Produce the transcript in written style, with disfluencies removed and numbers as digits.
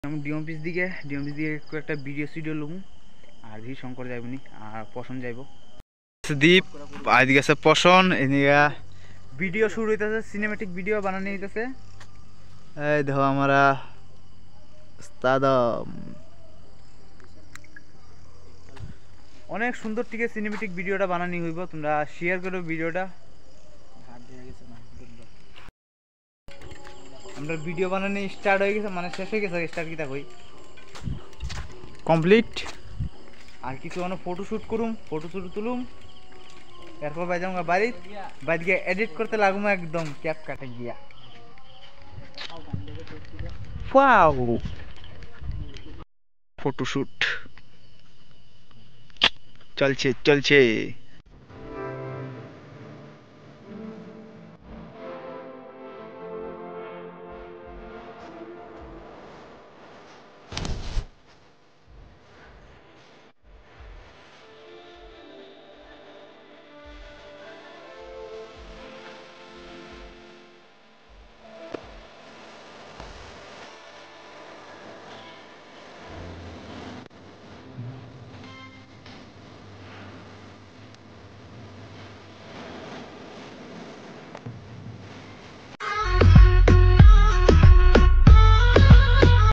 ডিম অফিস দিকে একটা ভিডিও লুম আর ভি শঙ্কর যাইবনি আর পছন্দ যাইব সুদীপ আইদিকে আছে পছন্দ এনিয়া ভিডিও শুরু হইতেছে সিনেমেটিক ভিডিও বানানো হইতেছে এই দেখো আমরা উস্তাদ অনেক সুন্দর টিকে সিনেমেটিক ভিডিওটা বানানি হইব তোমরা শেয়ার করো ভিডিওটা আমরা ভিডিও বানানো স্টার্ট হয়ে গেছে মানে শেষ হয়ে গেছে স্টার্ট কিটা কই কমপ্লিট আর কিছু অন্য ফটোশুট করুম ফটোশুট তুলুম এরপর বাই যাবো বাড়ি গিয়ে এডিট করতে লাগুম একদম ক্যাপ কাটে গিয়া ওয়াও ফটোশুট চলছে